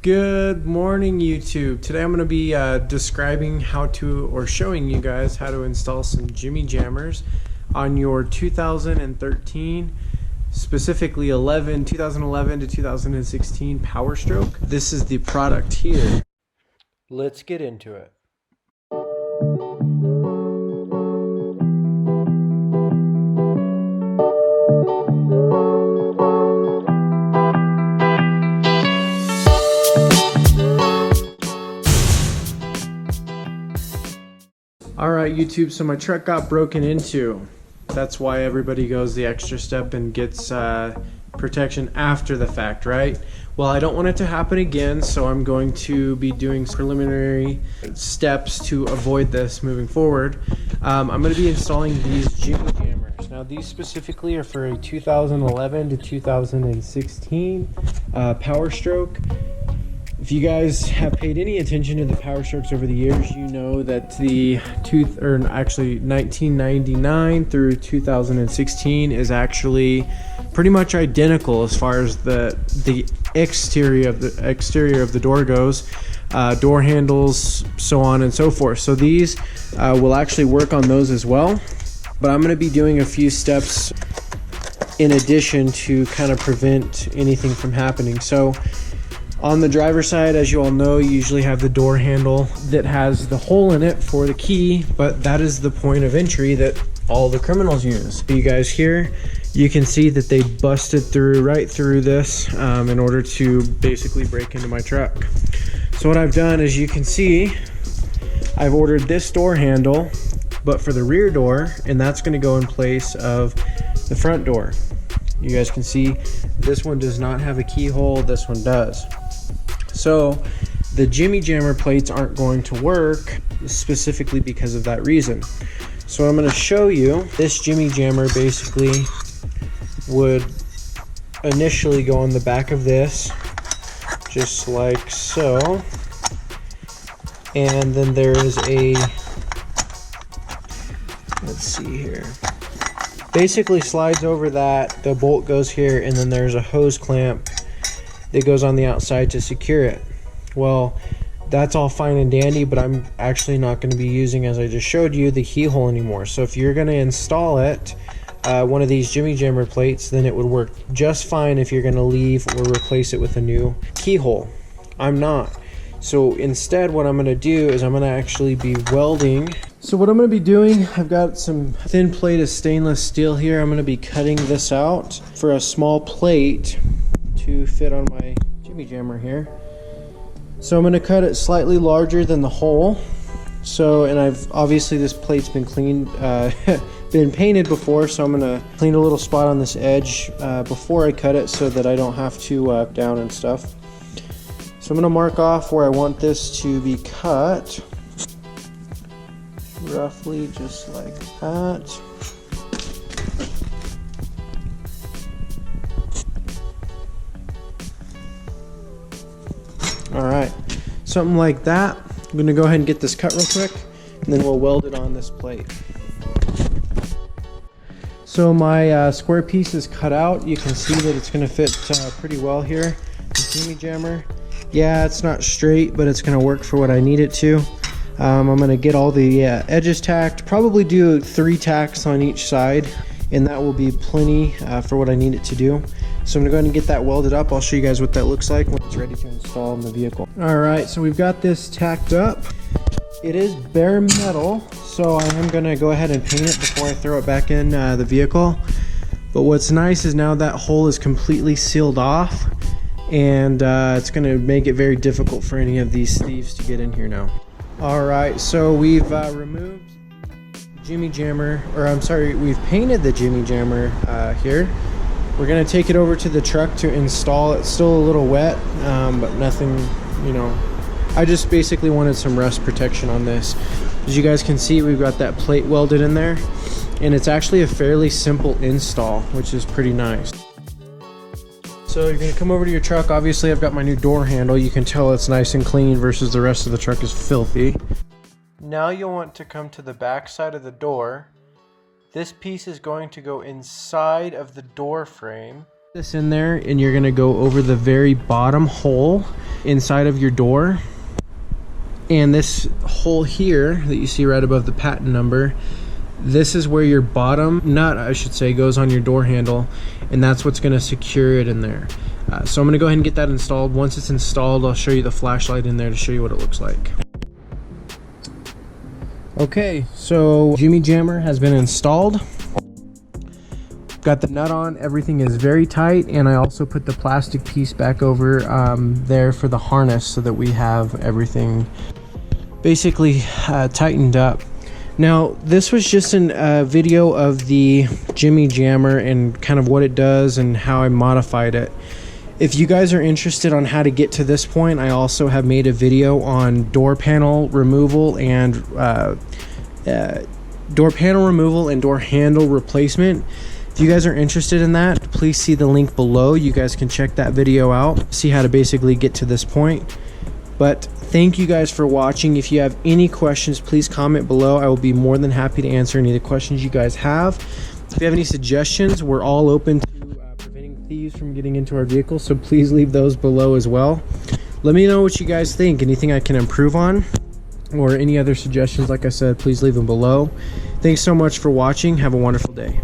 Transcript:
Good morning, YouTube. Today I'm going to be describing how to, or showing you guys how to install some Jimmy Jammers on your 2013, specifically 2011 to 2016 Power Stroke. This is the product here. Let's get into it. Alright YouTube, so my truck got broken into. That's why everybody goes the extra step and gets protection after the fact, right? Well, I don't want it to happen again, so I'm going to be doing preliminary steps to avoid this moving forward. I'm going to be installing these Jimmy Jammers. Now these specifically are for a 2011 to 2016 Power Stroke. If you guys have paid any attention to the Power Strokes over the years, you know that the 1999 through 2016 is actually pretty much identical as far as the exterior of the door goes, door handles, so on and so forth. So these will actually work on those as well, but I'm going to be doing a few steps in addition to kind of prevent anything from happening. So on the driver's side, as you all know, you usually have the door handle that has the hole in it for the key, but that is the point of entry that all the criminals use. You guys here, you can see that they busted right through this in order to basically break into my truck. So what I've done, as you can see, I've ordered this door handle, but for the rear door, and that's going to go in place of the front door. You guys can see this one does not have a keyhole, this one does. So the Jimmy Jammer plates aren't going to work specifically because of that reason. So I'm going to show you, this Jimmy Jammer basically would initially go on the back of this, just like so. And then there is let's see here. Basically slides over that, the bolt goes here, and then there's a hose clamp that goes on the outside to secure it. Well, that's all fine and dandy, but I'm actually not going to be using, as I just showed you, the keyhole anymore. So if you're going to install it, one of these Jimmy Jammer plates, then it would work just fine if you're going to leave or replace it with a new keyhole. I'm not. So instead, what I'm going to do is I'm going to actually be welding. So what I'm going to be doing, I've got some thin plate of stainless steel here. I'm going to be cutting this out for a small plate to fit on my Jimmy Jammer here. So I'm going to cut it slightly larger than the hole. So, and I've obviously this plate's been cleaned, been painted before, so I'm going to clean a little spot on this edge before I cut it so that I don't have to down and stuff. So I'm going to mark off where I want this to be cut, roughly just like that. Alright, something like that. I'm going to go ahead and get this cut real quick, and then we'll weld it on this plate. So my square piece is cut out. You can see that it's going to fit pretty well here. The Jimmy Jammer, yeah, it's not straight, but it's going to work for what I need it to. I'm going to get all the edges tacked, probably do 3 tacks on each side, and that will be plenty for what I need it to do. So I'm going to go ahead and get that welded up. I'll show you guys what that looks like when it's ready to install in the vehicle. Alright, so we've got this tacked up. It is bare metal, so I am going to go ahead and paint it before I throw it back in the vehicle. But what's nice is now that hole is completely sealed off, and it's going to make it very difficult for any of these thieves to get in here now. Alright, so we've removed Jimmy Jammer, or I'm sorry, we've painted the Jimmy Jammer here. We're going to take it over to the truck to install. It's still a little wet, but nothing, you know. I just basically wanted some rust protection on this. As you guys can see, we've got that plate welded in there, and it's actually a fairly simple install, which is pretty nice. So you're going to come over to your truck. Obviously, I've got my new door handle. You can tell it's nice and clean versus the rest of the truck is filthy. Now you'll want to come to the back side of the door. This piece is going to go inside of the door frame. This in there, and you're going to go over the very bottom hole inside of your door. And this hole here that you see right above the patent number, this is where your bottom nut, I should say, goes on your door handle, and that's what's going to secure it in there. So I'm going to go ahead and get that installed. Once it's installed, I'll show you the flashlight in there to show you what it looks like. Okay, so Jimmy Jammer has been installed. Got the nut on, everything is very tight, and I also put the plastic piece back over there for the harness so that we have everything basically tightened up. Now, this was just a video of the Jimmy Jammer and kind of what it does and how I modified it. If you guys are interested on how to get to this point, I also have made a video on door panel removal and door handle replacement. If you guys are interested in that, please see the link below. You guys can check that video out, see how to basically get to this point. But thank you guys for watching. If you have any questions, please comment below. I will be more than happy to answer any of the questions you guys have. If you have any suggestions, we're all open to preventing thieves from getting into our vehicle, so please leave those below as well. Let me know what you guys think, anything I can improve on, or any other suggestions. Like I said, please leave them below. Thanks so much for watching. Have a wonderful day.